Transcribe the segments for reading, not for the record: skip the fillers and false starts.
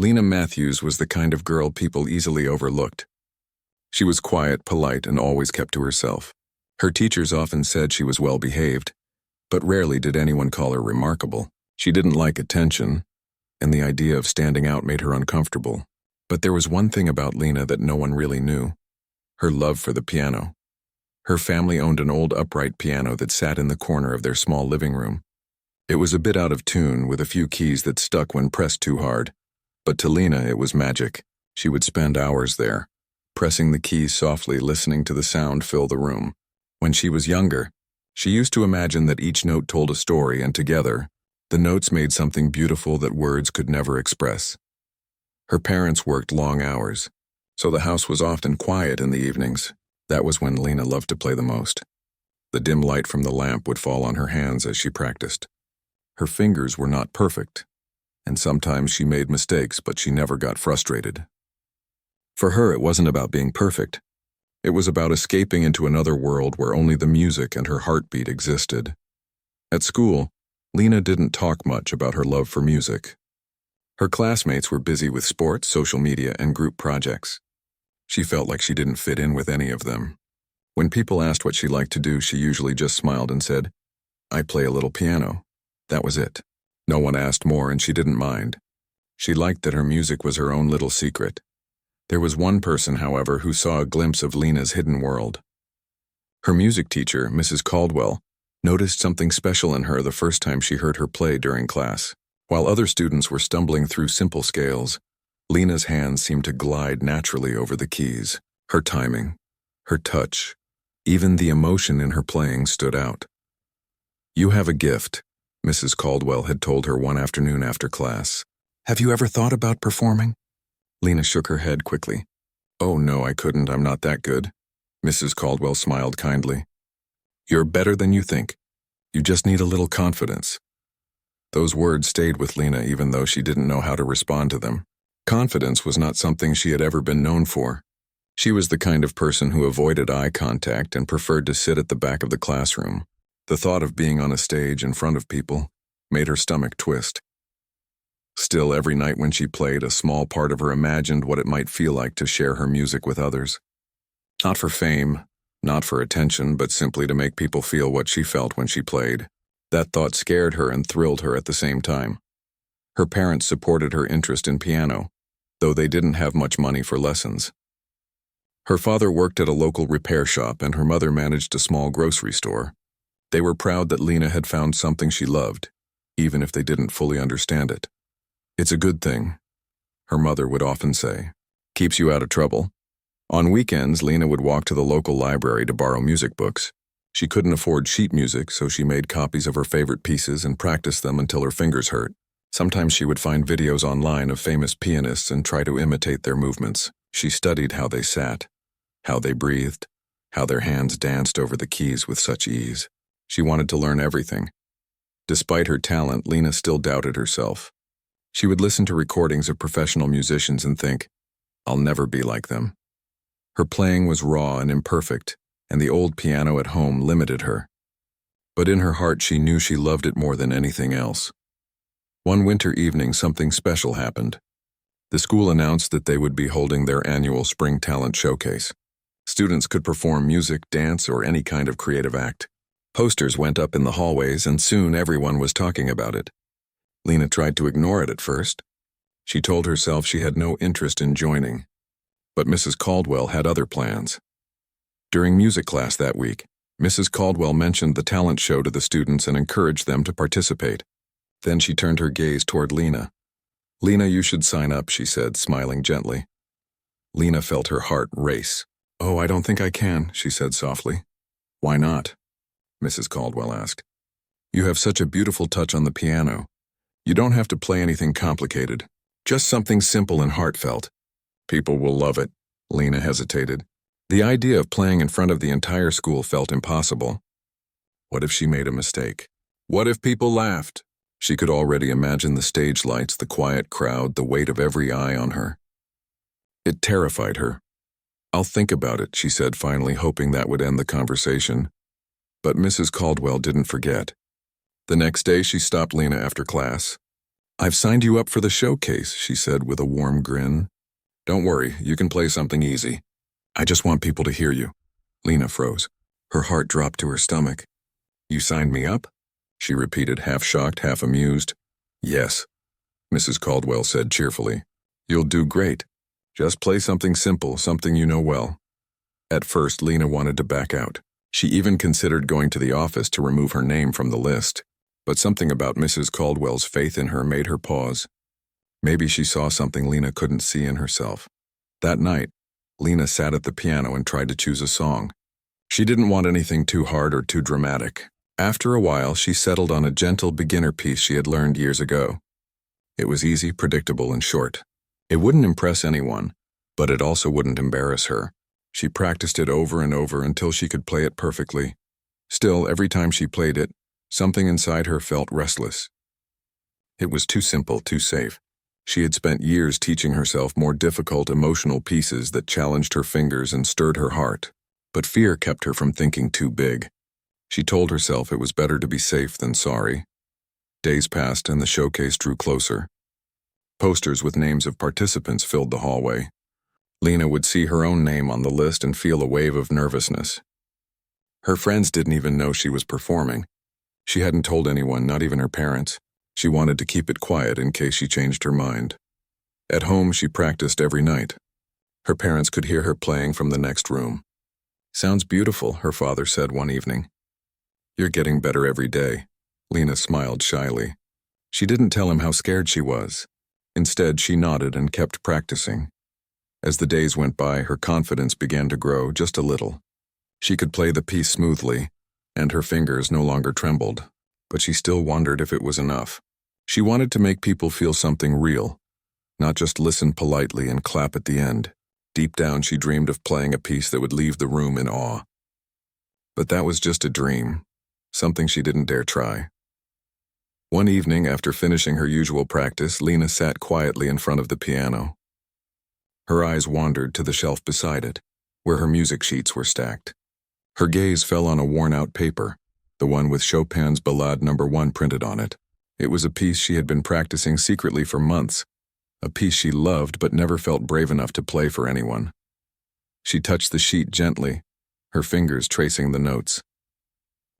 Lena Matthews was the kind of girl people easily overlooked. She was quiet, polite, and always kept to herself. Her teachers often said she was well-behaved, but rarely did anyone call her remarkable. She didn't like attention, and the idea of standing out made her uncomfortable. But there was one thing about Lena that no one really knew: her love for the piano. Her family owned an old upright piano that sat in the corner of their small living room. It was a bit out of tune, with a few keys that stuck when pressed too hard. But to Lena, it was magic. She would spend hours there, pressing the keys softly, listening to the sound fill the room. When she was younger, she used to imagine that each note told a story, and together, the notes made something beautiful that words could never express. Her parents worked long hours, so the house was often quiet in the evenings. That was when Lena loved to play the most. The dim light from the lamp would fall on her hands as she practiced. Her fingers were not perfect, and sometimes she made mistakes, but she never got frustrated. For her, it wasn't about being perfect. It was about escaping into another world where only the music and her heartbeat existed. At school, Lena didn't talk much about her love for music. Her classmates were busy with sports, social media, and group projects. She felt like she didn't fit in with any of them. When people asked what she liked to do, she usually just smiled and said, "I play a little piano." That was it. No one asked more, and she didn't mind. She liked that her music was her own little secret. There was one person, however, who saw a glimpse of Lena's hidden world. Her music teacher, Mrs. Caldwell, noticed something special in her the first time she heard her play during class. While other students were stumbling through simple scales, Lena's hands seemed to glide naturally over the keys. Her timing, her touch, even the emotion in her playing stood out. "You have a gift," Mrs. Caldwell had told her one afternoon after class. "Have you ever thought about performing?" Lena shook her head quickly. "Oh no, I couldn't. I'm not that good." Mrs. Caldwell smiled kindly. "You're better than you think. You just need a little confidence." Those words stayed with Lena even though she didn't know how to respond to them. Confidence was not something she had ever been known for. She was the kind of person who avoided eye contact and preferred to sit at the back of the classroom. The thought of being on a stage in front of people made her stomach twist. Still, every night when she played, a small part of her imagined what it might feel like to share her music with others. Not for fame, not for attention, but simply to make people feel what she felt when she played. That thought scared her and thrilled her at the same time. Her parents supported her interest in piano, though they didn't have much money for lessons. Her father worked at a local repair shop, and her mother managed a small grocery store. They were proud that Lena had found something she loved, even if they didn't fully understand it. "It's a good thing," her mother would often say. "Keeps you out of trouble." On weekends, Lena would walk to the local library to borrow music books. She couldn't afford sheet music, so she made copies of her favorite pieces and practiced them until her fingers hurt. Sometimes she would find videos online of famous pianists and try to imitate their movements. She studied how they sat, how they breathed, how their hands danced over the keys with such ease. She wanted to learn everything. Despite her talent, Lena still doubted herself. She would listen to recordings of professional musicians and think, "I'll never be like them." Her playing was raw and imperfect, and the old piano at home limited her. But in her heart, she knew she loved it more than anything else. One winter evening, something special happened. The school announced that they would be holding their annual Spring Talent Showcase. Students could perform music, dance, or any kind of creative act. Posters went up in the hallways, and soon everyone was talking about it. Lena tried to ignore it at first. She told herself she had no interest in joining. But Mrs. Caldwell had other plans. During music class that week, Mrs. Caldwell mentioned the talent show to the students and encouraged them to participate. Then she turned her gaze toward Lena. "Lena, you should sign up," she said, smiling gently. Lena felt her heart race. "Oh, I don't think I can," she said softly. "Why not?" Mrs. Caldwell asked. "You have such a beautiful touch on the piano. You don't have to play anything complicated, just something simple and heartfelt." "People will love it," Lena hesitated. The idea of playing in front of the entire school felt impossible. What if she made a mistake? What if people laughed? She could already imagine the stage lights, the quiet crowd, the weight of every eye on her. It terrified her. "I'll think about it," she said finally, hoping that would end the conversation. But Mrs. Caldwell didn't forget. The next day, she stopped Lena after class. "I've signed you up for the showcase," she said with a warm grin. "Don't worry, you can play something easy. I just want people to hear you." Lena froze. Her heart dropped to her stomach. "You signed me up?" she repeated, half shocked, half amused. "Yes," Mrs. Caldwell said cheerfully. "You'll do great. Just play something simple, something you know well." At first, Lena wanted to back out. She even considered going to the office to remove her name from the list. But something about Mrs. Caldwell's faith in her made her pause. Maybe she saw something Lena couldn't see in herself. That night, Lena sat at the piano and tried to choose a song. She didn't want anything too hard or too dramatic. After a while, she settled on a gentle beginner piece she had learned years ago. It was easy, predictable, and short. It wouldn't impress anyone, but it also wouldn't embarrass her. She practiced it over and over until she could play it perfectly. Still, every time she played it, something inside her felt restless. It was too simple, too safe. She had spent years teaching herself more difficult emotional pieces that challenged her fingers and stirred her heart. But fear kept her from thinking too big. She told herself it was better to be safe than sorry. Days passed and the showcase drew closer. Posters with names of participants filled the hallway. Lena would see her own name on the list and feel a wave of nervousness. Her friends didn't even know she was performing. She hadn't told anyone, not even her parents. She wanted to keep it quiet in case she changed her mind. At home, she practiced every night. Her parents could hear her playing from the next room. "Sounds beautiful," her father said one evening. "You're getting better every day." Lena smiled shyly. She didn't tell him how scared she was. Instead, she nodded and kept practicing. As the days went by, her confidence began to grow just a little. She could play the piece smoothly, and her fingers no longer trembled, but she still wondered if it was enough. She wanted to make people feel something real, not just listen politely and clap at the end. Deep down, she dreamed of playing a piece that would leave the room in awe. But that was just a dream, something she didn't dare try. One evening, after finishing her usual practice, Lena sat quietly in front of the piano. Her eyes wandered to the shelf beside it, where her music sheets were stacked. Her gaze fell on a worn-out paper, the one with Chopin's Ballade No. 1 printed on it. It was a piece she had been practicing secretly for months, a piece she loved but never felt brave enough to play for anyone. She touched the sheet gently, her fingers tracing the notes.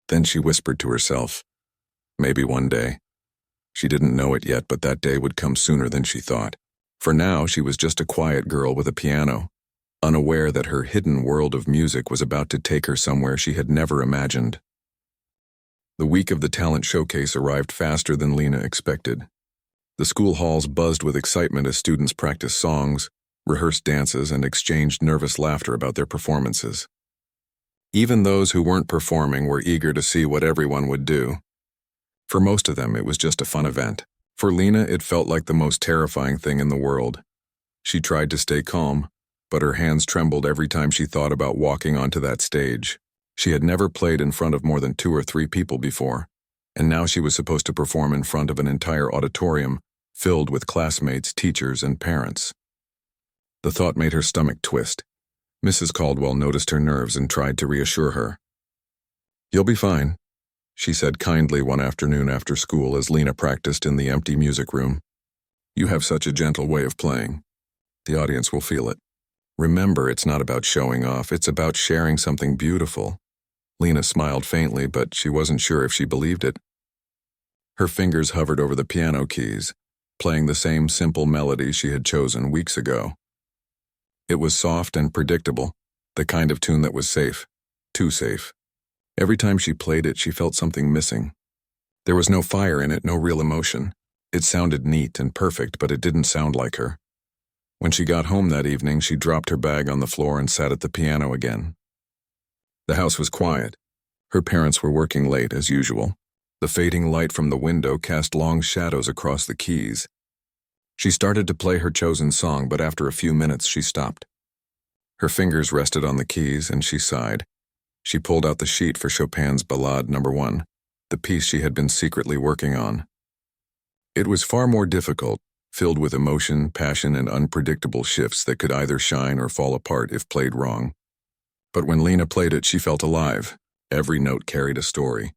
Then she whispered to herself, maybe one day. She didn't know it yet, but that day would come sooner than she thought. For now, she was just a quiet girl with a piano, unaware that her hidden world of music was about to take her somewhere she had never imagined. The week of the talent showcase arrived faster than Lena expected. The school halls buzzed with excitement as students practiced songs, rehearsed dances, and exchanged nervous laughter about their performances. Even those who weren't performing were eager to see what everyone would do. For most of them, it was just a fun event. For Lena, it felt like the most terrifying thing in the world. She tried to stay calm, but her hands trembled every time she thought about walking onto that stage. She had never played in front of more than 2 or 3 people before, and now she was supposed to perform in front of an entire auditorium filled with classmates, teachers, and parents. The thought made her stomach twist. Mrs. Caldwell noticed her nerves and tried to reassure her. "You'll be fine," she said kindly one afternoon after school as Lena practiced in the empty music room. "You have such a gentle way of playing. The audience will feel it. Remember, it's not about showing off, it's about sharing something beautiful." Lena smiled faintly, but she wasn't sure if she believed it. Her fingers hovered over the piano keys, playing the same simple melody she had chosen weeks ago. It was soft and predictable, the kind of tune that was safe, too safe. Every time she played it, she felt something missing. There was no fire in it, no real emotion. It sounded neat and perfect, but it didn't sound like her. When she got home that evening, she dropped her bag on the floor and sat at the piano again. The house was quiet. Her parents were working late, as usual. The fading light from the window cast long shadows across the keys. She started to play her chosen song, but after a few minutes, she stopped. Her fingers rested on the keys, and she sighed. She pulled out the sheet for Chopin's Ballade No. 1, the piece she had been secretly working on. It was far more difficult, filled with emotion, passion, and unpredictable shifts that could either shine or fall apart if played wrong. But when Lena played it, she felt alive. Every note carried a story.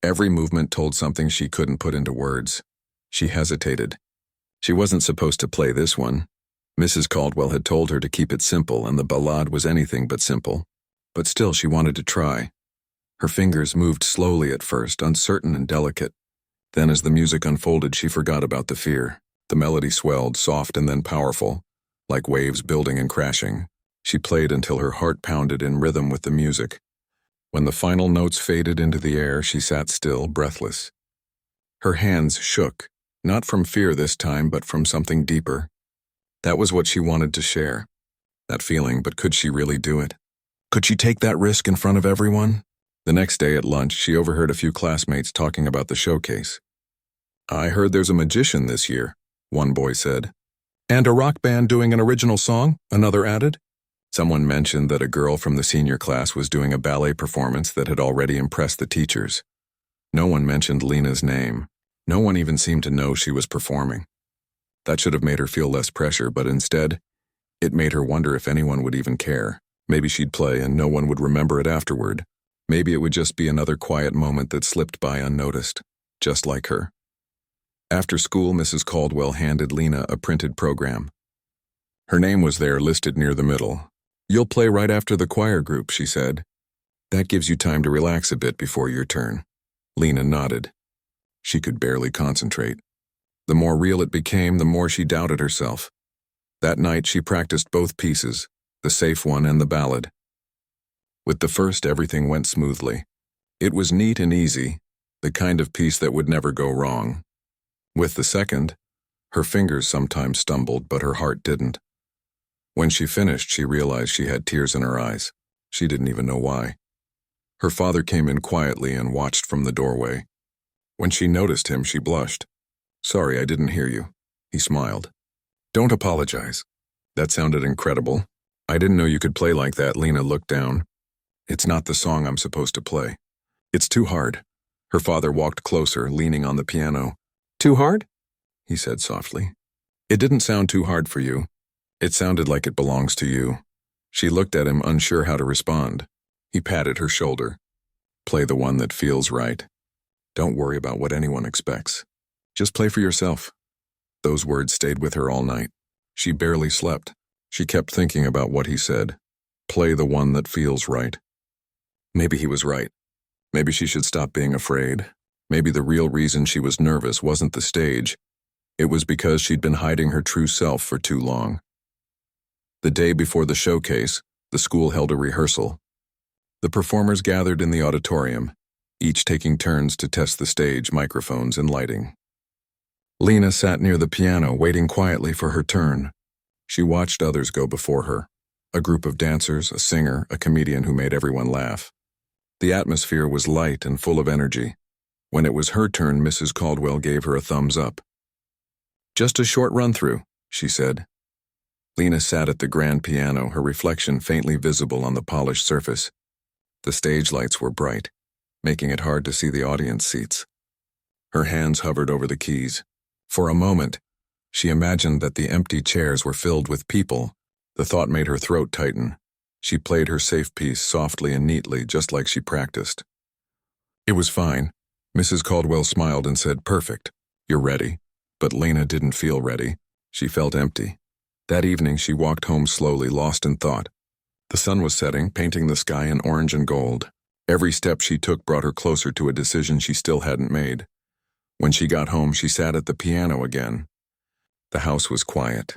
Every movement told something she couldn't put into words. She hesitated, She wasn't supposed to play this one. Mrs. Caldwell had told her to keep it simple, and the ballade was anything but simple. But still she wanted to try. Her fingers moved slowly at first, uncertain and delicate. Then as the music unfolded, she forgot about the fear. The melody swelled, soft and then powerful, like waves building and crashing. She played until her heart pounded in rhythm with the music. When the final notes faded into the air, she sat still, breathless. Her hands shook, not from fear this time, but from something deeper. That was what she wanted to share. That feeling, but could she really do it? Could she take that risk in front of everyone? The next day at lunch, she overheard a few classmates talking about the showcase. "I heard there's a magician this year," one boy said. "And a rock band doing an original song," another added. Someone mentioned that a girl from the senior class was doing a ballet performance that had already impressed the teachers. No one mentioned Lena's name. No one even seemed to know she was performing. That should have made her feel less pressure, but instead, it made her wonder if anyone would even care. Maybe she'd play and no one would remember it afterward. Maybe it would just be another quiet moment that slipped by unnoticed, just like her. After school, Mrs. Caldwell handed Lena a printed program. Her name was there, listed near the middle. "You'll play right after the choir group," she said. "That gives you time to relax a bit before your turn." Lena nodded. She could barely concentrate. The more real it became, the more she doubted herself. That night, she practiced both pieces, the safe one and the ballad. With the first, everything went smoothly. It was neat and easy, the kind of piece that would never go wrong. With the second, her fingers sometimes stumbled, but her heart didn't. When she finished, she realized she had tears in her eyes. She didn't even know why. Her father came in quietly and watched from the doorway. When she noticed him, she blushed. "Sorry, I didn't hear you." He smiled. "Don't apologize. That sounded incredible. I didn't know you could play like that." Lena looked down. "It's not the song I'm supposed to play. It's too hard." Her father walked closer, leaning on the piano. "Too hard?" he said softly. "It didn't sound too hard for you. It sounded like it belongs to you." She looked at him, unsure how to respond. He patted her shoulder. "Play the one that feels right. Don't worry about what anyone expects. Just play for yourself." Those words stayed with her all night. She barely slept. She kept thinking about what he said. Play the one that feels right. Maybe he was right. Maybe she should stop being afraid. Maybe the real reason she was nervous wasn't the stage. It was because she'd been hiding her true self for too long. The day before the showcase, the school held a rehearsal. The performers gathered in the auditorium, each taking turns to test the stage, microphones, and lighting. Lena sat near the piano, waiting quietly for her turn. She watched others go before her. A group of dancers, a singer, a comedian who made everyone laugh. The atmosphere was light and full of energy. When it was her turn, Mrs. Caldwell gave her a thumbs up. "Just a short run-through," she said. Lena sat at the grand piano, her reflection faintly visible on the polished surface. The stage lights were bright, making it hard to see the audience seats. Her hands hovered over the keys. For a moment, she imagined that the empty chairs were filled with people. The thought made her throat tighten. She played her safe piece softly and neatly, just like she practiced. It was fine. Mrs. Caldwell smiled and said, "Perfect. You're ready." But Lena didn't feel ready. She felt empty. That evening, she walked home slowly, lost in thought. The sun was setting, painting the sky in orange and gold. Every step she took brought her closer to a decision she still hadn't made. When she got home, she sat at the piano again. The house was quiet,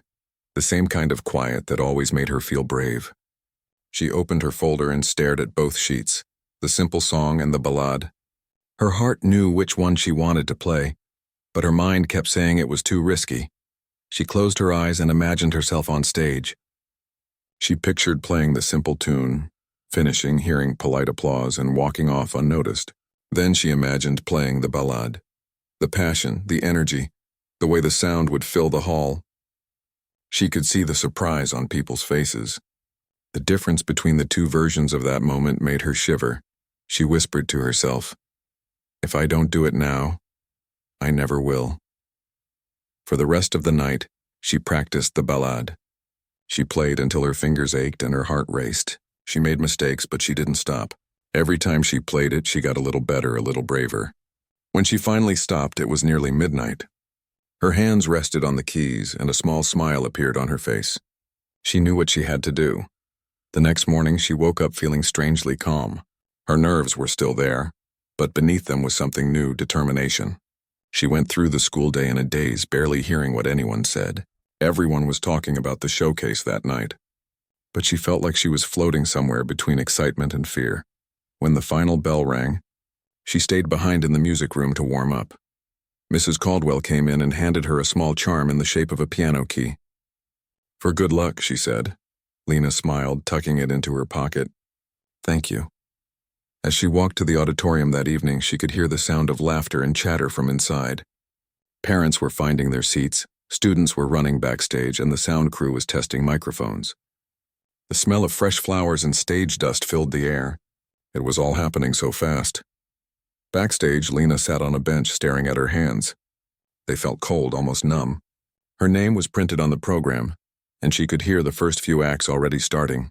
the same kind of quiet that always made her feel brave. She opened her folder and stared at both sheets, the simple song and the ballade. Her heart knew which one she wanted to play, but her mind kept saying it was too risky. She closed her eyes and imagined herself on stage. She pictured playing the simple tune, finishing, hearing polite applause, and walking off unnoticed. Then she imagined playing the ballade. The passion, the energy, the way the sound would fill the hall. She could see the surprise on people's faces. The difference between the two versions of that moment made her shiver. She whispered to herself, "If I don't do it now, I never will." For the rest of the night, she practiced the ballade. She played until her fingers ached and her heart raced. She made mistakes, but she didn't stop. Every time she played it, she got a little better, a little braver. When she finally stopped, it was nearly midnight. Her hands rested on the keys, and a small smile appeared on her face. She knew what she had to do. The next morning, she woke up feeling strangely calm. Her nerves were still there, but beneath them was something new: determination. She went through the school day in a daze, barely hearing what anyone said. Everyone was talking about the showcase that night, but she felt like she was floating somewhere between excitement and fear. When the final bell rang, she stayed behind in the music room to warm up. Mrs. Caldwell came in and handed her a small charm in the shape of a piano key. "For good luck," she said. Lena smiled, tucking it into her pocket. "Thank you." As she walked to the auditorium that evening, she could hear the sound of laughter and chatter from inside. Parents were finding their seats, students were running backstage, and the sound crew was testing microphones. The smell of fresh flowers and stage dust filled the air. It was all happening so fast. Backstage, Lena sat on a bench staring at her hands. They felt cold, almost numb. Her name was printed on the program, and she could hear the first few acts already starting.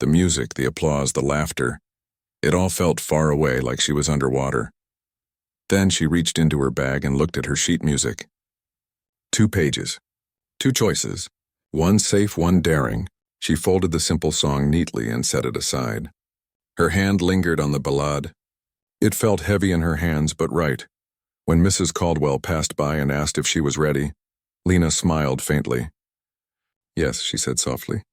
The music, the applause, the laughter, it all felt far away, like she was underwater. Then she reached into her bag and looked at her sheet music. 2 pages. 2 choices. One safe, one daring. She folded the simple song neatly and set it aside. Her hand lingered on the ballade. It felt heavy in her hands, but right. When Mrs. Caldwell passed by and asked if she was ready, Lena smiled faintly. "Yes," she said softly.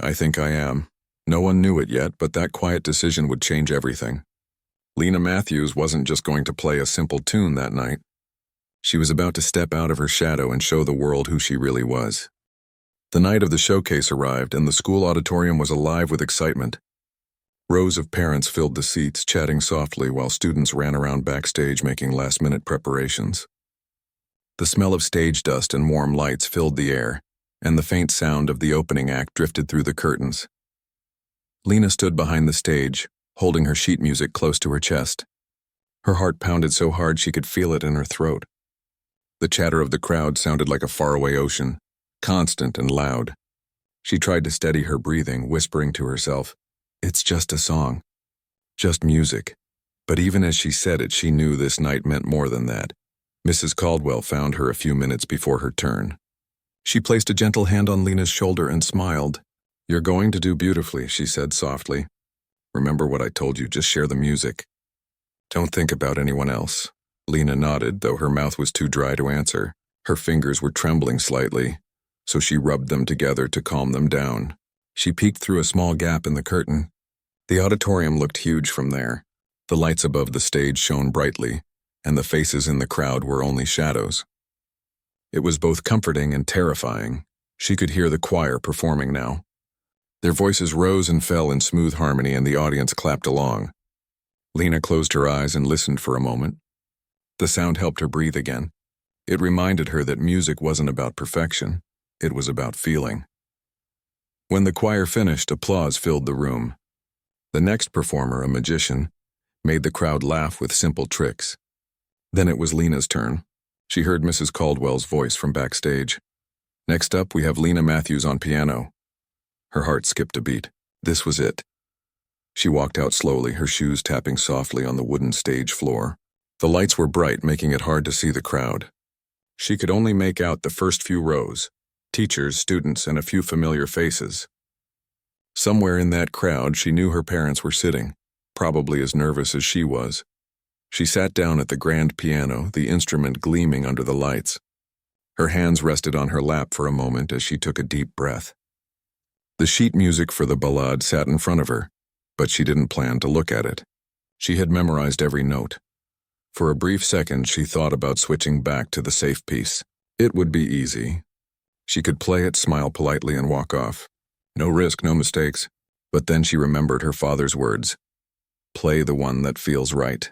"I think I am." No one knew it yet, but that quiet decision would change everything. Lena Matthews wasn't just going to play a simple tune that night. She was about to step out of her shadow and show the world who she really was. The night of the showcase arrived, and the school auditorium was alive with excitement. Rows of parents filled the seats, chatting softly while students ran around backstage making last-minute preparations. The smell of stage dust and warm lights filled the air, and the faint sound of the opening act drifted through the curtains. Lena stood behind the stage, holding her sheet music close to her chest. Her heart pounded so hard she could feel it in her throat. The chatter of the crowd sounded like a faraway ocean, constant and loud. She tried to steady her breathing, whispering to herself, "It's just a song. Just music." But even as she said it, she knew this night meant more than that. Mrs. Caldwell found her a few minutes before her turn. She placed a gentle hand on Lena's shoulder and smiled. "You're going to do beautifully," she said softly. "Remember what I told you, just share the music. Don't think about anyone else." Lena nodded, though her mouth was too dry to answer. Her fingers were trembling slightly, so she rubbed them together to calm them down. She peeked through a small gap in the curtain. The auditorium looked huge from there. The lights above the stage shone brightly, and the faces in the crowd were only shadows. It was both comforting and terrifying. She could hear the choir performing now. Their voices rose and fell in smooth harmony, and the audience clapped along. Lena closed her eyes and listened for a moment. The sound helped her breathe again. It reminded her that music wasn't about perfection. It was about feeling. When the choir finished, applause filled the room. The next performer, a magician, made the crowd laugh with simple tricks. Then it was Lena's turn. She heard Mrs. Caldwell's voice from backstage. "Next up, we have Lena Matthews on piano." Her heart skipped a beat. This was it. She walked out slowly, her shoes tapping softly on the wooden stage floor. The lights were bright, making it hard to see the crowd. She could only make out the first few rows: teachers, students, and a few familiar faces. Somewhere in that crowd, she knew her parents were sitting, probably as nervous as she was. She sat down at the grand piano, the instrument gleaming under the lights. Her hands rested on her lap for a moment as she took a deep breath. The sheet music for the ballade sat in front of her, but she didn't plan to look at it. She had memorized every note. For a brief second, she thought about switching back to the safe piece. It would be easy. She could play it, smile politely, and walk off. No risk, no mistakes. But then she remembered her father's words. Play the one that feels right.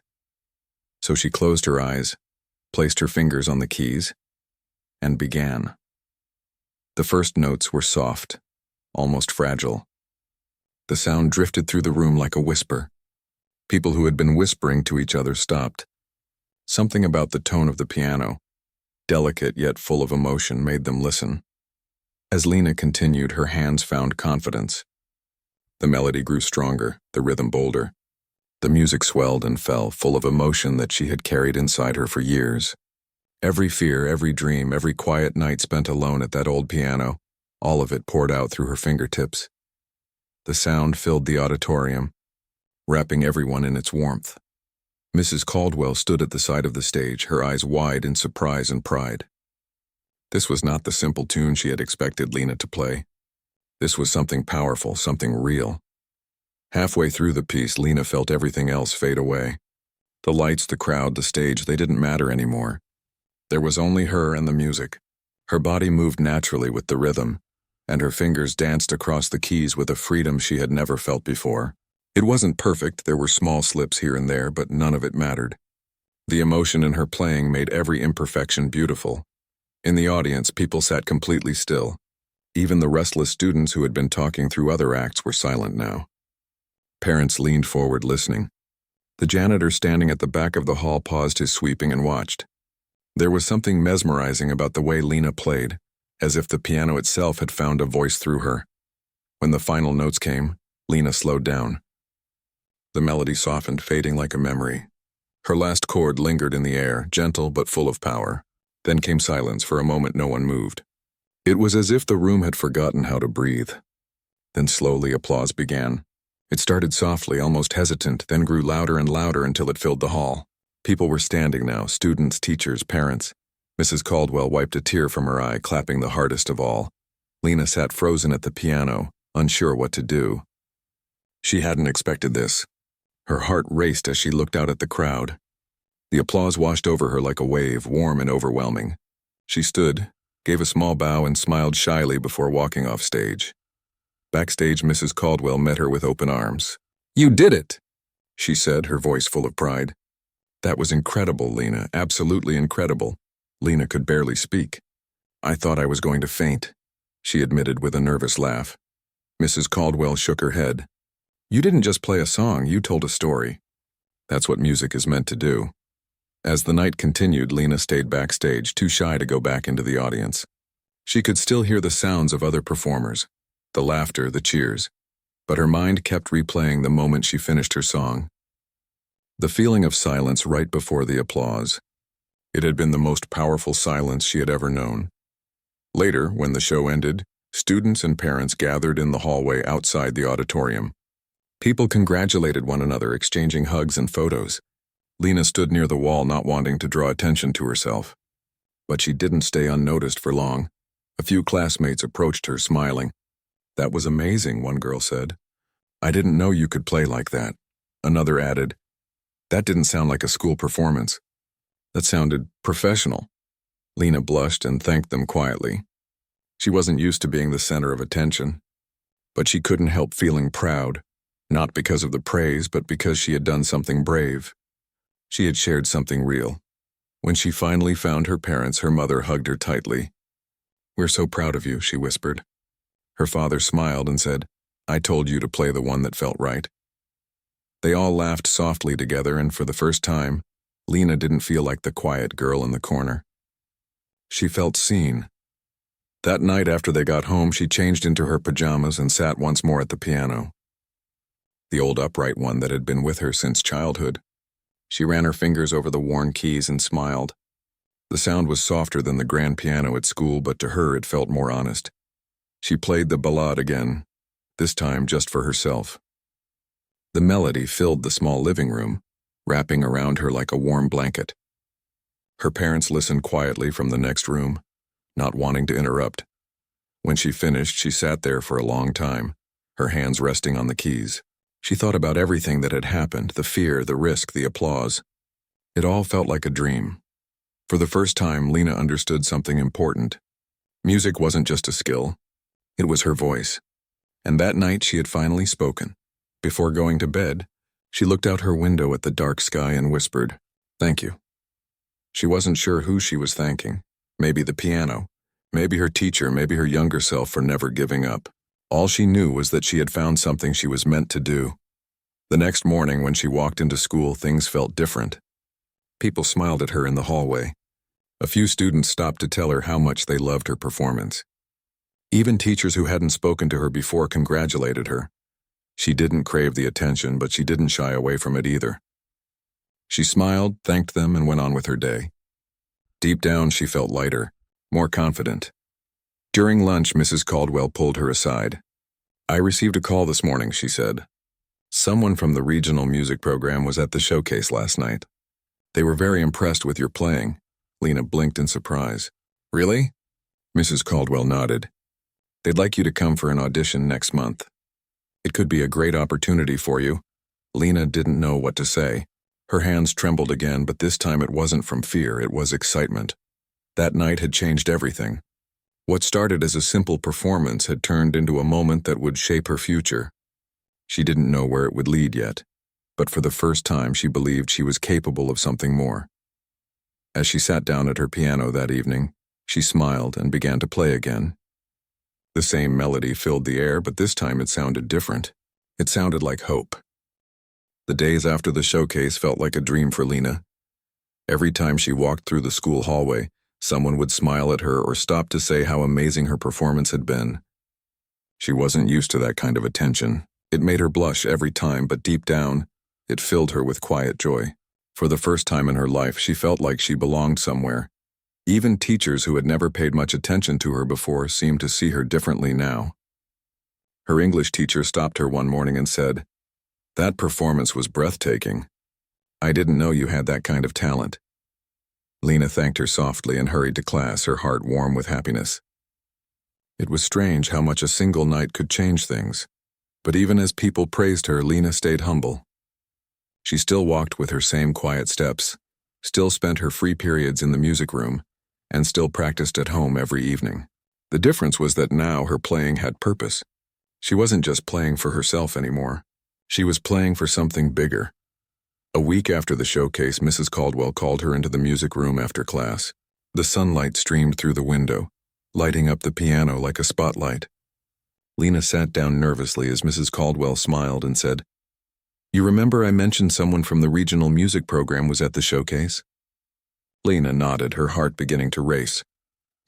So she closed her eyes, placed her fingers on the keys, and began. The first notes were soft, almost fragile. The sound drifted through the room like a whisper. People who had been whispering to each other stopped. Something about the tone of the piano, delicate yet full of emotion, made them listen. As Lena continued, her hands found confidence. The melody grew stronger, the rhythm bolder. The music swelled and fell, full of emotion that she had carried inside her for years. Every fear, every dream, every quiet night spent alone at that old piano, all of it poured out through her fingertips. The sound filled the auditorium, wrapping everyone in its warmth. Mrs. Caldwell stood at the side of the stage, her eyes wide in surprise and pride. This was not the simple tune she had expected Lena to play. This was something powerful, something real. Halfway through the piece, Lena felt everything else fade away. The lights, the crowd, the stage, they didn't matter anymore. There was only her and the music. Her body moved naturally with the rhythm, and her fingers danced across the keys with a freedom she had never felt before. It wasn't perfect, there were small slips here and there, but none of it mattered. The emotion in her playing made every imperfection beautiful. In the audience, people sat completely still. Even the restless students who had been talking through other acts were silent now. Parents leaned forward listening. The janitor standing at the back of the hall paused his sweeping and watched. There was something mesmerizing about the way Lena played, as if the piano itself had found a voice through her. When the final notes came, Lena slowed down. The melody softened, fading like a memory. Her last chord lingered in the air, gentle but full of power. Then came silence. For a moment no one moved. It was as if the room had forgotten how to breathe. Then slowly applause began. It started softly, almost hesitant, then grew louder and louder until it filled the hall. People were standing now, students, teachers, parents. Mrs. Caldwell wiped a tear from her eye, clapping the hardest of all. Lena sat frozen at the piano, unsure what to do. She hadn't expected this. Her heart raced as she looked out at the crowd. The applause washed over her like a wave, warm and overwhelming. She stood, gave a small bow, and smiled shyly before walking off stage. Backstage, Mrs. Caldwell met her with open arms. "You did it," she said, her voice full of pride. "That was incredible, Lena, absolutely incredible." Lena could barely speak. "I thought I was going to faint," she admitted with a nervous laugh. Mrs. Caldwell shook her head. "You didn't just play a song, you told a story. That's what music is meant to do." As the night continued, Lena stayed backstage, too shy to go back into the audience. She could still hear the sounds of other performers, the laughter, the cheers, but her mind kept replaying the moment she finished her song. The feeling of silence right before the applause. It had been the most powerful silence she had ever known. Later, when the show ended, students and parents gathered in the hallway outside the auditorium. People congratulated one another, exchanging hugs and photos. Lena stood near the wall, not wanting to draw attention to herself. But she didn't stay unnoticed for long. A few classmates approached her, smiling. "That was amazing," one girl said. "I didn't know you could play like that." Another added, "That didn't sound like a school performance. That sounded professional." Lena blushed and thanked them quietly. She wasn't used to being the center of attention, but she couldn't help feeling proud, not because of the praise, but because she had done something brave. She had shared something real. When she finally found her parents, her mother hugged her tightly. "We're so proud of you," she whispered. Her father smiled and said, "I told you to play the one that felt right." They all laughed softly together, and for the first time, Lena didn't feel like the quiet girl in the corner. She felt seen. That night after they got home, she changed into her pajamas and sat once more at the piano. The old upright one that had been with her since childhood. She ran her fingers over the worn keys and smiled. The sound was softer than the grand piano at school, but to her it felt more honest. She played the ballade again, this time just for herself. The melody filled the small living room, wrapping around her like a warm blanket. Her parents listened quietly from the next room, not wanting to interrupt. When she finished, she sat there for a long time, her hands resting on the keys. She thought about everything that had happened, the fear, the risk, the applause. It all felt like a dream. For the first time, Lena understood something important. Music wasn't just a skill. It was her voice. And that night she had finally spoken. Before going to bed, she looked out her window at the dark sky and whispered, "Thank you." She wasn't sure who she was thanking. Maybe the piano, maybe her teacher, maybe her younger self for never giving up. All she knew was that she had found something she was meant to do. The next morning, when she walked into school, things felt different. People smiled at her in the hallway. A few students stopped to tell her how much they loved her performance. Even teachers who hadn't spoken to her before congratulated her. She didn't crave the attention, but she didn't shy away from it either. She smiled, thanked them, and went on with her day. Deep down, she felt lighter, more confident. During lunch, Mrs. Caldwell pulled her aside. "I received a call this morning," she said. "Someone from the regional music program was at the showcase last night. They were very impressed with your playing." Lena blinked in surprise. "Really?" Mrs. Caldwell nodded. "They'd like you to come for an audition next month. It could be a great opportunity for you." Lena didn't know what to say. Her hands trembled again, but this time it wasn't from fear, it was excitement. That night had changed everything. What started as a simple performance had turned into a moment that would shape her future. She didn't know where it would lead yet, but for the first time she believed she was capable of something more. As she sat down at her piano that evening, she smiled and began to play again. The same melody filled the air, but this time it sounded different. It sounded like hope. The days after the showcase felt like a dream for Lena. Every time she walked through the school hallway, someone would smile at her or stop to say how amazing her performance had been. She wasn't used to that kind of attention. It made her blush every time, but deep down, it filled her with quiet joy. For the first time in her life, she felt like she belonged somewhere. Even teachers who had never paid much attention to her before seemed to see her differently now. Her English teacher stopped her one morning and said, "That performance was breathtaking. I didn't know you had that kind of talent." Lena thanked her softly and hurried to class, her heart warm with happiness. It was strange how much a single night could change things. But even as people praised her, Lena stayed humble. She still walked with her same quiet steps, still spent her free periods in the music room, and still practiced at home every evening. The difference was that now her playing had purpose. She wasn't just playing for herself anymore. She was playing for something bigger. A week after the showcase, Mrs. Caldwell called her into the music room after class. The sunlight streamed through the window, lighting up the piano like a spotlight. Lena sat down nervously as Mrs. Caldwell smiled and said, "You remember I mentioned someone from the regional music program was at the showcase?" Lena nodded, her heart beginning to race.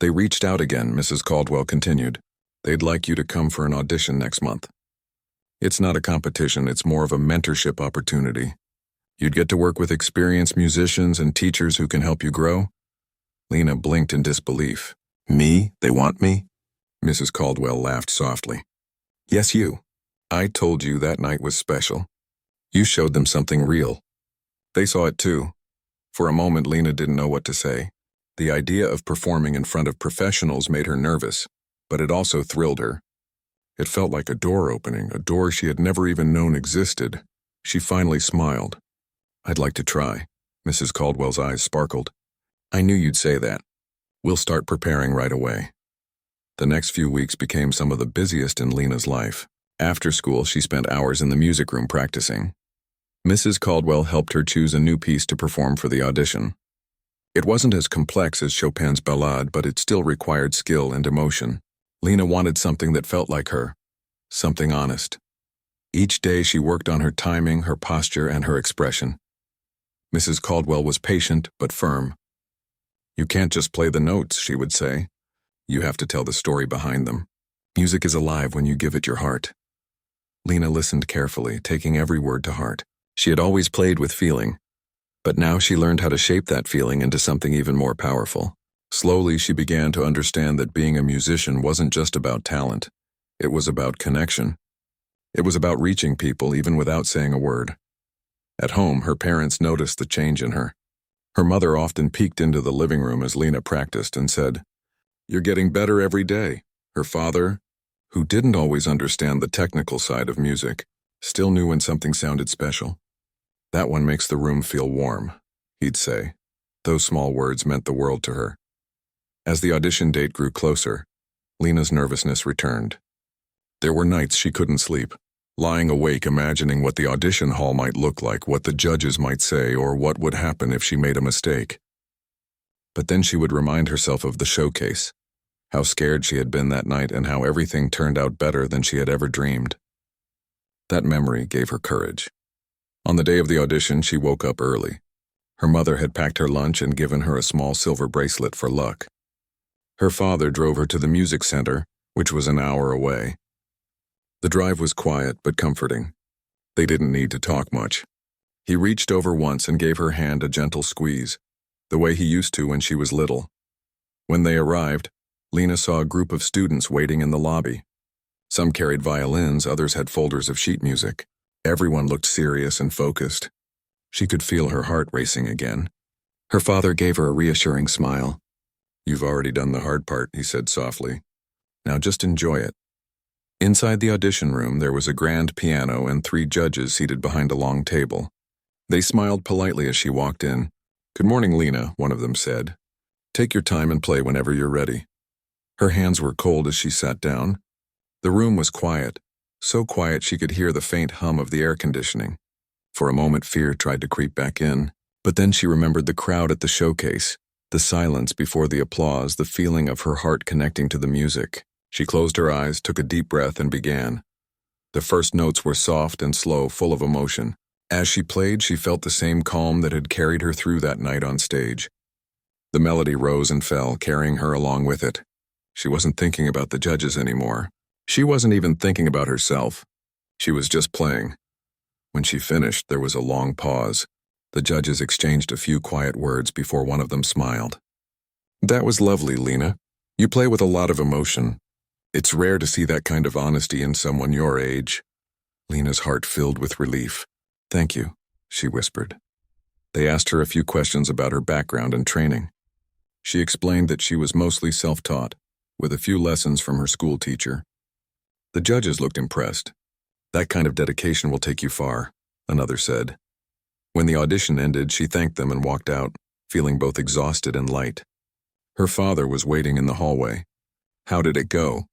"They reached out again," Mrs. Caldwell continued. "They'd like you to come for an audition next month. It's not a competition, it's more of a mentorship opportunity. You'd get to work with experienced musicians and teachers who can help you grow." Lena blinked in disbelief. "Me? They want me?" Mrs. Caldwell laughed softly. "Yes, you. I told you that night was special. You showed them something real. They saw it too." For a moment, Lena didn't know what to say. The idea of performing in front of professionals made her nervous, but it also thrilled her. It felt like a door opening, a door she had never even known existed. She finally smiled. "I'd like to try." Mrs. Caldwell's eyes sparkled. "I knew you'd say that. We'll start preparing right away." The next few weeks became some of the busiest in Lena's life. After school, she spent hours in the music room practicing. Mrs. Caldwell helped her choose a new piece to perform for the audition. It wasn't as complex as Chopin's Ballade, but it still required skill and emotion. Lena wanted something that felt like her, something honest. Each day she worked on her timing, her posture, and her expression. Mrs. Caldwell was patient but firm. "You can't just play the notes," she would say. "You have to tell the story behind them. Music is alive when you give it your heart." Lena listened carefully, taking every word to heart. She had always played with feeling, but now she learned how to shape that feeling into something even more powerful. Slowly, she began to understand that being a musician wasn't just about talent. It was about connection. It was about reaching people even without saying a word. At home, her parents noticed the change in her. Her mother often peeked into the living room as Lena practiced and said, "You're getting better every day." Her father, who didn't always understand the technical side of music, still knew when something sounded special. "That one makes the room feel warm," he'd say. Those small words meant the world to her. As the audition date grew closer, Lena's nervousness returned. There were nights she couldn't sleep, lying awake imagining what the audition hall might look like, what the judges might say, or what would happen if she made a mistake. But then she would remind herself of the showcase, how scared she had been that night and how everything turned out better than she had ever dreamed. That memory gave her courage. On the day of the audition, she woke up early. Her mother had packed her lunch and given her a small silver bracelet for luck. Her father drove her to the music center, which was an hour away. The drive was quiet but comforting. They didn't need to talk much. He reached over once and gave her hand a gentle squeeze. the way he used to when she was little. When they arrived, Lena saw a group of students waiting in the lobby. Some carried violins, others had folders of sheet music. Everyone looked serious and focused. She could feel her heart racing again. Her father gave her a reassuring smile. "You've already done the hard part," he said softly. "Now just enjoy it." Inside the audition room, there was a grand piano and 3 judges seated behind a long table. They smiled politely as she walked in. "Good morning, Lena," one of them said. "Take your time and play whenever you're ready." Her hands were cold as she sat down. The room was quiet, so quiet she could hear the faint hum of the air conditioning. For a moment, fear tried to creep back in, but then she remembered the crowd at the showcase, the silence before the applause, the feeling of her heart connecting to the music. She closed her eyes, took a deep breath, and began. The first notes were soft and slow, full of emotion. As she played, she felt the same calm that had carried her through that night on stage. The melody rose and fell, carrying her along with it. She wasn't thinking about the judges anymore. She wasn't even thinking about herself. She was just playing. When she finished, there was a long pause. The judges exchanged a few quiet words before one of them smiled. "That was lovely, Lena. You play with a lot of emotion. It's rare to see that kind of honesty in someone your age." Lena's heart filled with relief. "Thank you," she whispered. They asked her a few questions about her background and training. She explained that she was mostly self-taught, with a few lessons from her school teacher. The judges looked impressed. "That kind of dedication will take you far," another said. When the audition ended, she thanked them and walked out, feeling both exhausted and light. Her father was waiting in the hallway. "How did it go?"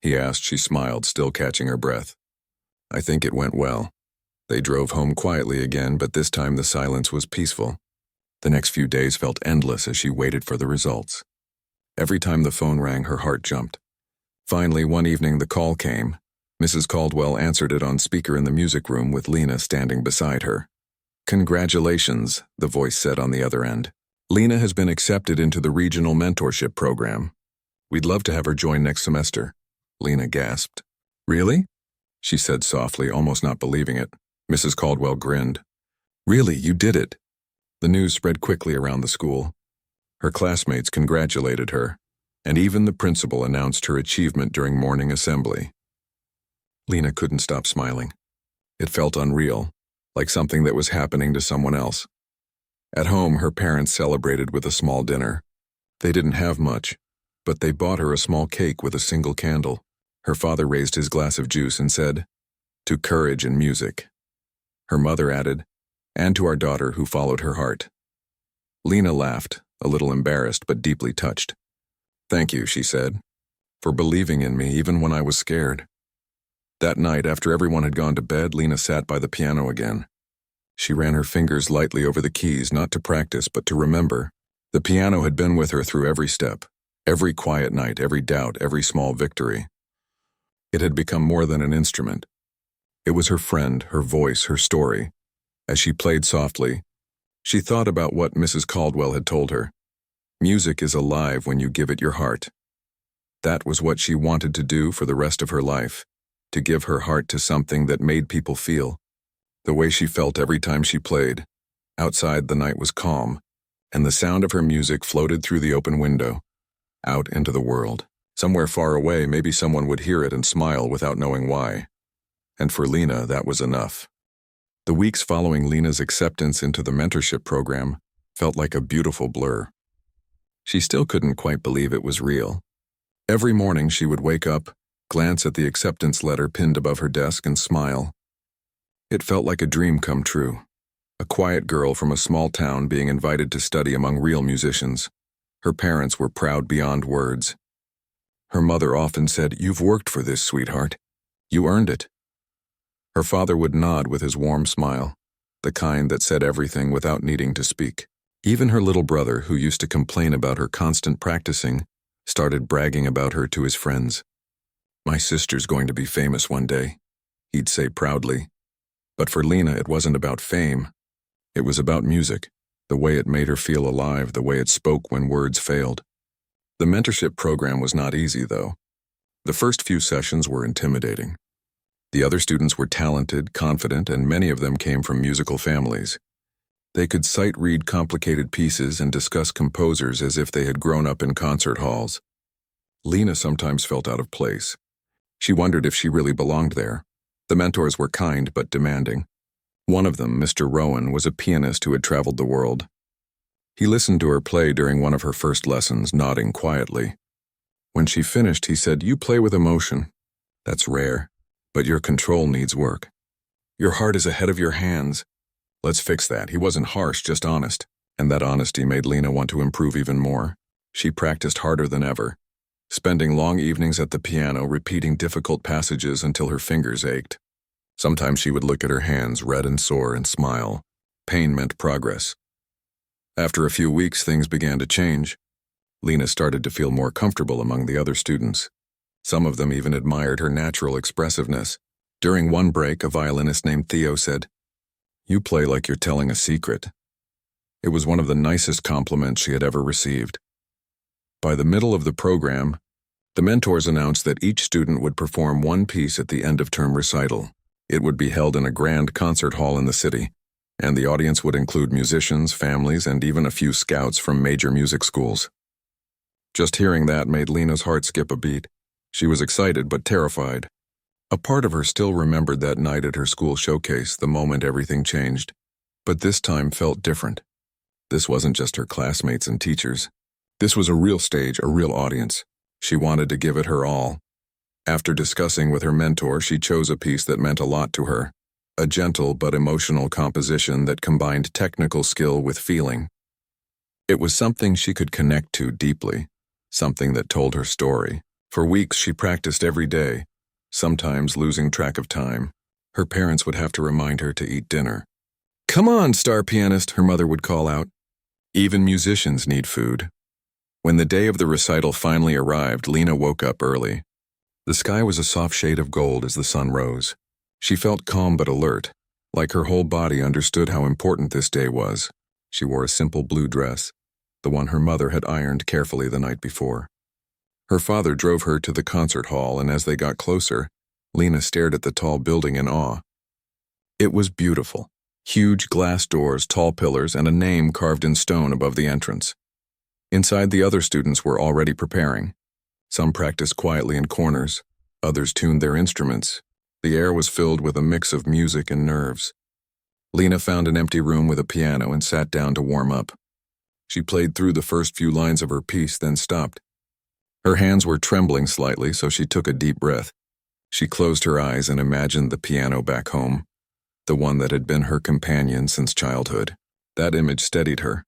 he asked. She smiled, still catching her breath. "I think it went well." They drove home quietly again, but this time the silence was peaceful. The next few days felt endless as she waited for the results. Every time the phone rang, her heart jumped. Finally, one evening, the call came. Mrs. Caldwell answered it on speaker in the music room with Lena standing beside her. "Congratulations," the voice said on the other end. "Lena has been accepted into the regional mentorship program. We'd love to have her join next semester." Lena gasped. "Really?" she said softly, almost not believing it. Mrs. Caldwell grinned. "Really, you did it." The news spread quickly around the school. Her classmates congratulated her, and even the principal announced her achievement during morning assembly. Lena couldn't stop smiling. It felt unreal, like something that was happening to someone else. At home, her parents celebrated with a small dinner. They didn't have much, but they bought her a small cake with a single candle. Her father raised his glass of juice and said, "To courage and music." Her mother added, "And to our daughter who followed her heart." Lena laughed, a little embarrassed but deeply touched. "Thank you," she said, "for believing in me even when I was scared." That night, after everyone had gone to bed, Lena sat by the piano again. She ran her fingers lightly over the keys, not to practice, but to remember. The piano had been with her through every step, every quiet night, every doubt, every small victory. It had become more than an instrument. It was her friend, her voice, her story. As she played softly, she thought about what Mrs. Caldwell had told her. Music is alive when you give it your heart. That was what she wanted to do for the rest of her life, to give her heart to something that made people feel. The way she felt every time she played. Outside, the night was calm, and the sound of her music floated through the open window, out into the world. Somewhere far away, maybe someone would hear it and smile without knowing why. And for Lena, that was enough. The weeks following Lena's acceptance into the mentorship program felt like a beautiful blur. She still couldn't quite believe it was real. Every morning she would wake up, glance at the acceptance letter pinned above her desk, and smile. It felt like a dream come true. A quiet girl from a small town being invited to study among real musicians. Her parents were proud beyond words. Her mother often said, "You've worked for this, sweetheart. You earned it." Her father would nod with his warm smile, the kind that said everything without needing to speak. Even her little brother, who used to complain about her constant practicing, started bragging about her to his friends. "My sister's going to be famous one day," he'd say proudly. But for Lena, it wasn't about fame. It was about music, the way it made her feel alive, the way it spoke when words failed. The mentorship program was not easy, though. The first few sessions were intimidating. The other students were talented, confident, and many of them came from musical families. They could sight-read complicated pieces and discuss composers as if they had grown up in concert halls. Lena sometimes felt out of place. She wondered if she really belonged there. The mentors were kind but demanding. One of them, Mr. Rowan, was a pianist who had traveled the world. He listened to her play during one of her first lessons, nodding quietly. When she finished, he said, "You play with emotion. That's rare, but your control needs work. Your heart is ahead of your hands. Let's fix that." He wasn't harsh, just honest, and that honesty made Lena want to improve even more. She practiced harder than ever, spending long evenings at the piano repeating difficult passages until her fingers ached. Sometimes she would look at her hands, red and sore, and smile. Pain meant progress. After a few weeks, things began to change. Lena started to feel more comfortable among the other students. Some of them even admired her natural expressiveness. During one break, a violinist named Theo said, "You play like you're telling a secret." It was one of the nicest compliments she had ever received. By the middle of the program, the mentors announced that each student would perform one piece at the end-of-term recital. It would be held in a grand concert hall in the city, and the audience would include musicians, families, and even a few scouts from major music schools. Just hearing that made Lena's heart skip a beat. She was excited but terrified. A part of her still remembered that night at her school showcase, the moment everything changed. But this time felt different. This wasn't just her classmates and teachers. This was a real stage, a real audience. She wanted to give it her all. After discussing with her mentor, she chose a piece that meant a lot to her. A gentle but emotional composition that combined technical skill with feeling. It was something she could connect to deeply, something that told her story. For weeks she practiced every day, sometimes losing track of time. Her parents would have to remind her to eat dinner. "Come on, star pianist," her mother would call out. Even musicians need food. When the day of the recital finally arrived, Lena woke up early. The sky was a soft shade of gold as the sun rose. She felt calm but alert, like her whole body understood how important this day was. She wore a simple blue dress, the one her mother had ironed carefully the night before. Her father drove her to the concert hall, and as they got closer, Lena stared at the tall building in awe. It was beautiful. Huge glass doors, tall pillars, and a name carved in stone above the entrance. Inside, the other students were already preparing. Some practiced quietly in corners, others tuned their instruments. The air was filled with a mix of music and nerves. Lena found an empty room with a piano and sat down to warm up. She played through the first few lines of her piece, then stopped. Her hands were trembling slightly, so she took a deep breath. She closed her eyes and imagined the piano back home, the one that had been her companion since childhood. That image steadied her.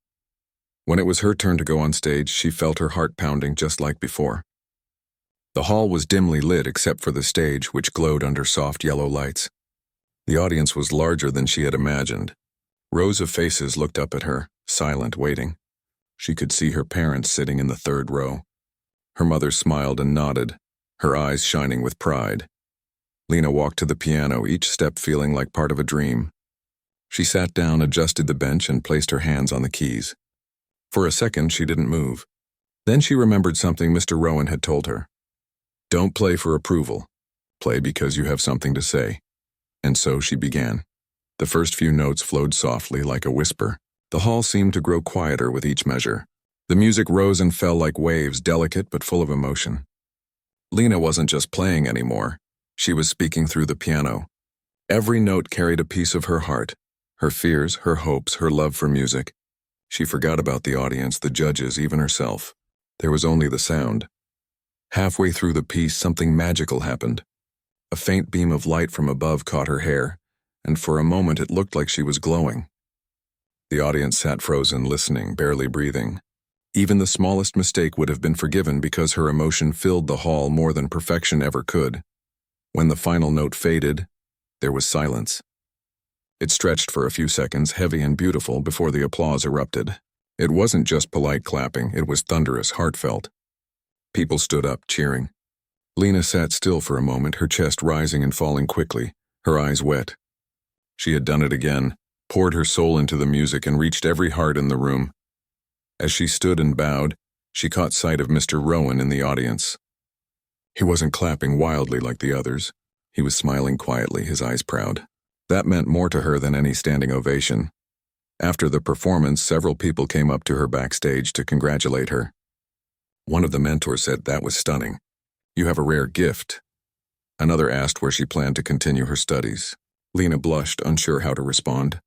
When it was her turn to go on stage, she felt her heart pounding just like before. The hall was dimly lit except for the stage, which glowed under soft yellow lights. The audience was larger than she had imagined. Rows of faces looked up at her, silent, waiting. She could see her parents sitting in the third row. Her mother smiled and nodded, her eyes shining with pride. Lena walked to the piano, each step feeling like part of a dream. She sat down, adjusted the bench, and placed her hands on the keys. For a second, she didn't move. Then she remembered something Mr. Rowan had told her. "Don't play for approval. Play because you have something to say." And so she began. The first few notes flowed softly like a whisper. The hall seemed to grow quieter with each measure. The music rose and fell like waves, delicate but full of emotion. Lena wasn't just playing anymore. She was speaking through the piano. Every note carried a piece of her heart, her fears, her hopes, her love for music. She forgot about the audience, the judges, even herself. There was only the sound. Halfway through the piece, something magical happened. A faint beam of light from above caught her hair, and for a moment it looked like she was glowing. The audience sat frozen, listening, barely breathing. Even the smallest mistake would have been forgiven because her emotion filled the hall more than perfection ever could. When the final note faded, there was silence. It stretched for a few seconds, heavy and beautiful, before the applause erupted. It wasn't just polite clapping, it was thunderous, heartfelt. People stood up, cheering. Lena sat still for a moment, her chest rising and falling quickly, her eyes wet. She had done it again, poured her soul into the music and reached every heart in the room. As she stood and bowed, she caught sight of Mr. Rowan in the audience. He wasn't clapping wildly like the others. He was smiling quietly, his eyes proud. That meant more to her than any standing ovation. After the performance, several people came up to her backstage to congratulate her. One of the mentors said, "That was stunning. You have a rare gift." Another asked where she planned to continue her studies. Lena blushed, unsure how to respond.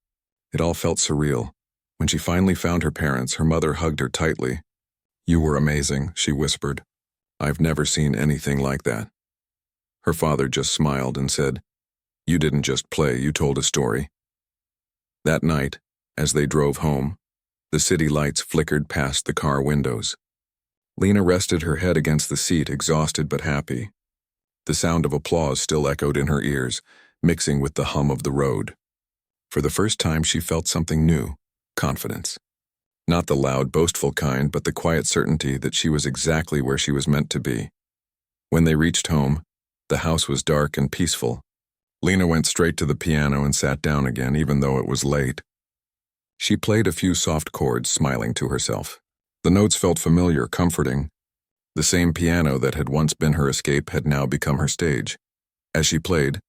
It all felt surreal. When she finally found her parents, her mother hugged her tightly. "You were amazing," she whispered. "I've never seen anything like that." Her father just smiled and said, "You didn't just play, you told a story." That night, as they drove home, the city lights flickered past the car windows. Lena rested her head against the seat, exhausted but happy. The sound of applause still echoed in her ears, mixing with the hum of the road. For the first time, she felt something new, confidence. Not the loud, boastful kind, but the quiet certainty that she was exactly where she was meant to be. When they reached home, the house was dark and peaceful. Lena went straight to the piano and sat down again, even though it was late. She played a few soft chords, smiling to herself. The notes felt familiar, comforting. The same piano that had once been her escape had now become her stage. As she played,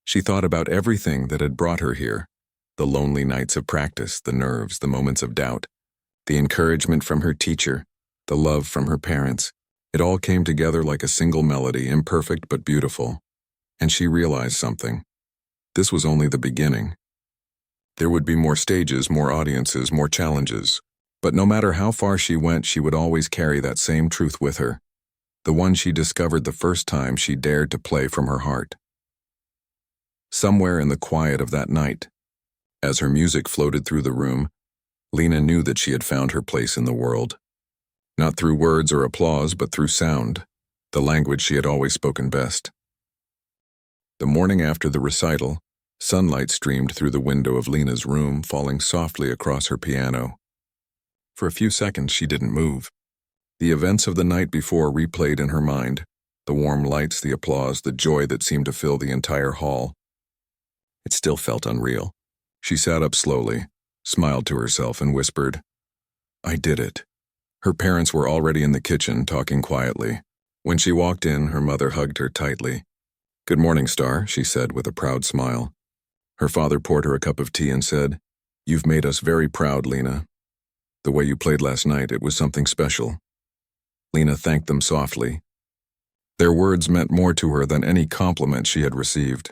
she thought about everything that had brought her here. The lonely nights of practice, the nerves, the moments of doubt, the encouragement from her teacher, the love from her parents. It all came together like a single melody, imperfect but beautiful. And she realized something. This was only the beginning. There would be more stages, more audiences, more challenges. But no matter how far she went, she would always carry that same truth with her, the one she discovered the first time she dared to play from her heart. Somewhere in the quiet of that night, as her music floated through the room, Lena knew that she had found her place in the world. Not through words or applause, but through sound, the language she had always spoken best. The morning after the recital, sunlight streamed through the window of Lena's room, falling softly across her piano. For a few seconds, she didn't move. The events of the night before replayed in her mind, the warm lights, the applause, the joy that seemed to fill the entire hall. It still felt unreal. She sat up slowly, smiled to herself, and whispered, "I did it." Her parents were already in the kitchen, talking quietly. When she walked in, her mother hugged her tightly. "Good morning, Star," she said with a proud smile. Her father poured her a cup of tea and said, "You've made us very proud, Lena. The way you played last night, it was something special." Lena thanked them softly. Their words meant more to her than any compliment she had received.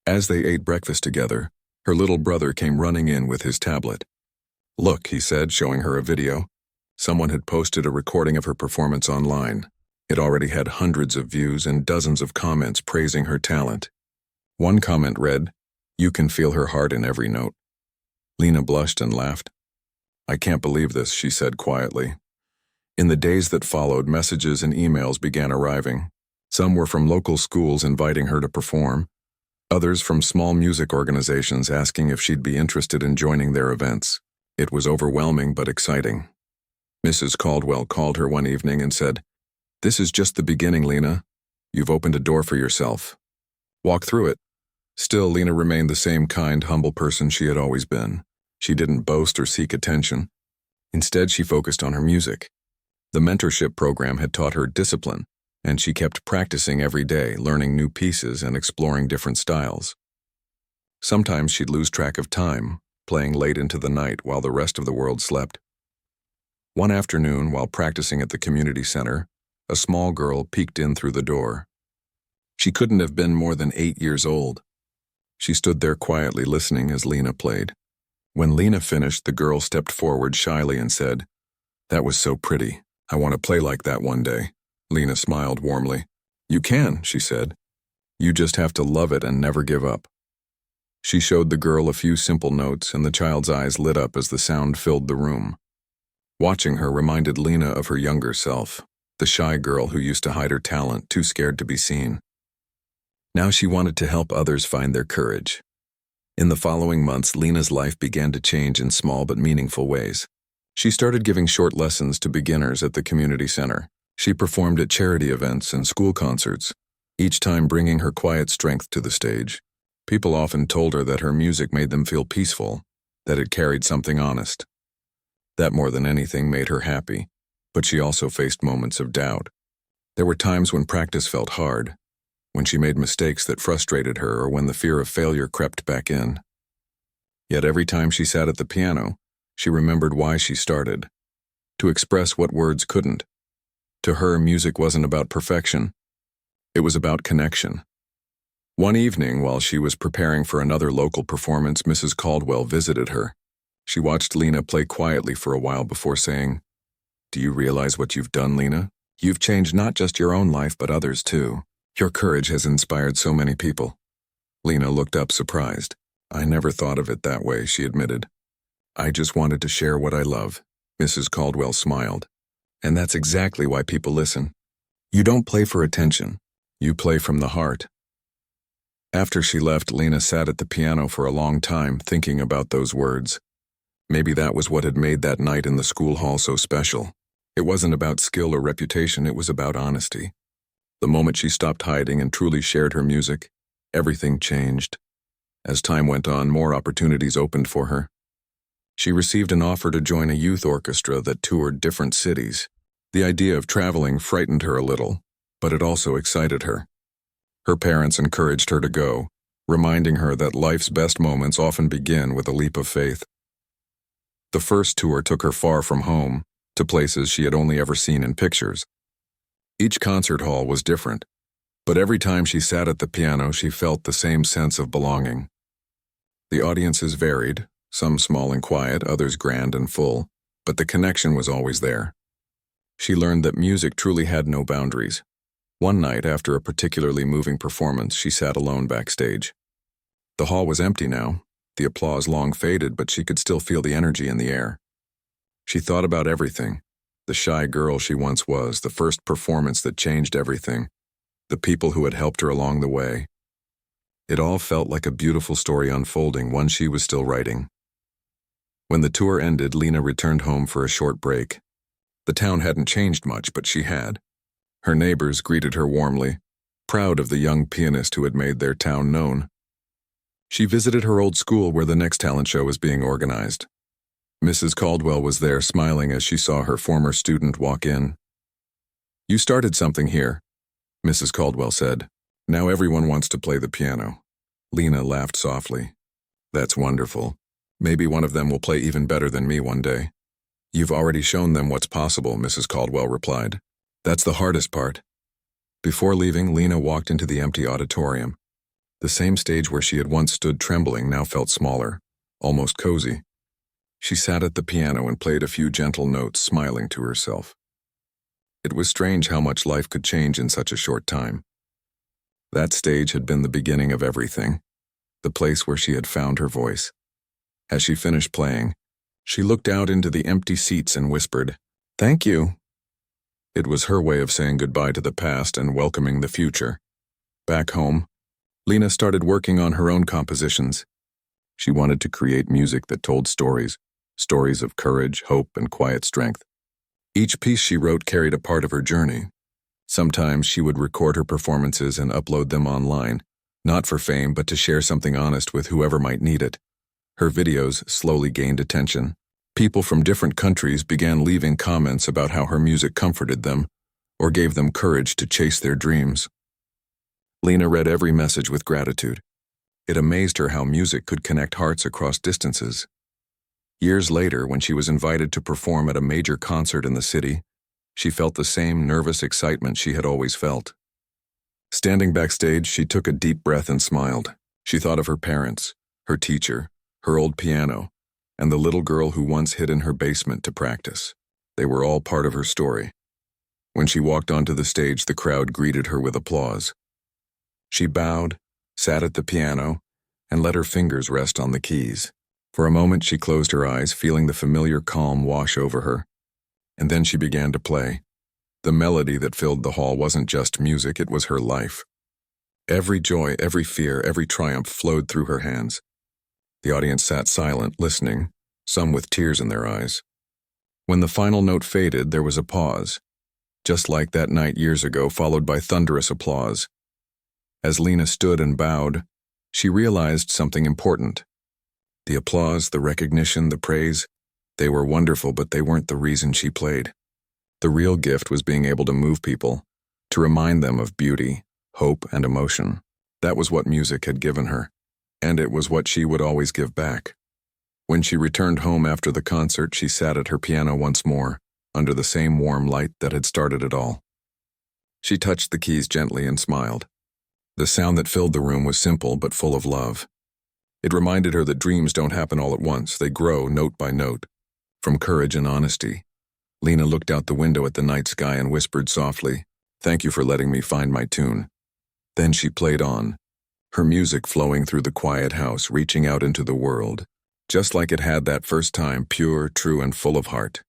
As they ate breakfast together, her little brother came running in with his tablet. "Look," he said, showing her a video. Someone had posted a recording of her performance online. It already had hundreds of views and dozens of comments praising her talent. One comment read, "You can feel her heart in every note." Lena blushed and laughed. "I can't believe this," she said quietly. In the days that followed, messages and emails began arriving. Some were from local schools inviting her to perform, others from small music organizations asking if she'd be interested in joining their events. It was overwhelming but exciting. Mrs. Caldwell called her one evening and said, "This is just the beginning, Lena. You've opened a door for yourself. Walk through it." Still, Lena remained the same kind, humble person she had always been. She didn't boast or seek attention. Instead, she focused on her music. The mentorship program had taught her discipline, and she kept practicing every day, learning new pieces and exploring different styles. Sometimes she'd lose track of time, playing late into the night while the rest of the world slept. One afternoon, while practicing at the community center, a small girl peeked in through the door. She couldn't have been more than 8 years old. She stood there quietly listening as Lena played. When Lena finished, the girl stepped forward shyly and said, "That was so pretty. I want to play like that one day." Lena smiled warmly. "You can," she said. "You just have to love it and never give up." She showed the girl a few simple notes, and the child's eyes lit up as the sound filled the room. Watching her reminded Lena of her younger self, the shy girl who used to hide her talent, too scared to be seen. Now she wanted to help others find their courage. In the following months, Lena's life began to change in small but meaningful ways. She started giving short lessons to beginners at the community center. She performed at charity events and school concerts, each time bringing her quiet strength to the stage. People often told her that her music made them feel peaceful, that it carried something honest. That more than anything made her happy, but she also faced moments of doubt. There were times when practice felt hard, when she made mistakes that frustrated her, or when the fear of failure crept back in. Yet every time she sat at the piano, she remembered why she started. To express what words couldn't. To her, music wasn't about perfection. It was about connection. One evening, while she was preparing for another local performance, Mrs. Caldwell visited her. She watched Lena play quietly for a while before saying, "Do you realize what you've done, Lena? You've changed not just your own life, but others too. Your courage has inspired so many people." Lena looked up surprised. "I never thought of it that way," she admitted. "I just wanted to share what I love." Mrs. Caldwell smiled. "And that's exactly why people listen. You don't play for attention. You play from the heart." After she left, Lena sat at the piano for a long time, thinking about those words. Maybe that was what had made that night in the school hall so special. It wasn't about skill or reputation, it was about honesty. The moment she stopped hiding and truly shared her music, everything changed. As time went on, more opportunities opened for her. She received an offer to join a youth orchestra that toured different cities. The idea of traveling frightened her a little, but it also excited her. Her parents encouraged her to go, reminding her that life's best moments often begin with a leap of faith. The first tour took her far from home, to places she had only ever seen in pictures. Each concert hall was different, but every time she sat at the piano, she felt the same sense of belonging. The audiences varied, some small and quiet, others grand and full, but the connection was always there. She learned that music truly had no boundaries. One night, after a particularly moving performance, she sat alone backstage. The hall was empty now, the applause long faded, but she could still feel the energy in the air. She thought about everything, the shy girl she once was, the first performance that changed everything, the people who had helped her along the way. It all felt like a beautiful story unfolding, one she was still writing. When the tour ended, Lena returned home for a short break. The town hadn't changed much, but she had. Her neighbors greeted her warmly, proud of the young pianist who had made their town known. She visited her old school where the next talent show was being organized. Mrs. Caldwell was there, smiling as she saw her former student walk in. "You started something here," Mrs. Caldwell said. "Now everyone wants to play the piano." Lena laughed softly. "That's wonderful. Maybe one of them will play even better than me one day." "You've already shown them what's possible," Mrs. Caldwell replied. "That's the hardest part." Before leaving, Lena walked into the empty auditorium. The same stage where she had once stood trembling now felt smaller, almost cozy. She sat at the piano and played a few gentle notes, smiling to herself. It was strange how much life could change in such a short time. That stage had been the beginning of everything, the place where she had found her voice. As she finished playing, she looked out into the empty seats and whispered, "Thank you." It was her way of saying goodbye to the past and welcoming the future. Back home, Lena started working on her own compositions. She wanted to create music that told stories, stories of courage, hope, and quiet strength. Each piece she wrote carried a part of her journey. Sometimes she would record her performances and upload them online, not for fame, but to share something honest with whoever might need it. Her videos slowly gained attention. People from different countries began leaving comments about how her music comforted them or gave them courage to chase their dreams. Lena read every message with gratitude. It amazed her how music could connect hearts across distances. Years later, when she was invited to perform at a major concert in the city, she felt the same nervous excitement she had always felt. Standing backstage, she took a deep breath and smiled. She thought of her parents, her teacher, her old piano, and the little girl who once hid in her basement to practice. They were all part of her story. When she walked onto the stage, the crowd greeted her with applause. She bowed, sat at the piano, and let her fingers rest on the keys. For a moment, she closed her eyes, feeling the familiar calm wash over her. And then she began to play. The melody that filled the hall wasn't just music, it was her life. Every joy, every fear, every triumph flowed through her hands. The audience sat silent, listening, some with tears in their eyes. When the final note faded, there was a pause, just like that night years ago, followed by thunderous applause. As Lena stood and bowed, she realized something important. The applause, the recognition, the praise, they were wonderful, but they weren't the reason she played. The real gift was being able to move people, to remind them of beauty, hope, and emotion. That was what music had given her, and it was what she would always give back. When she returned home after the concert, she sat at her piano once more, under the same warm light that had started it all. She touched the keys gently and smiled. The sound that filled the room was simple but full of love. It reminded her that dreams don't happen all at once, they grow note by note, from courage and honesty. Lena looked out the window at the night sky and whispered softly, "Thank you for letting me find my tune." Then she played on, her music flowing through the quiet house, reaching out into the world, just like it had that first time, pure, true, and full of heart.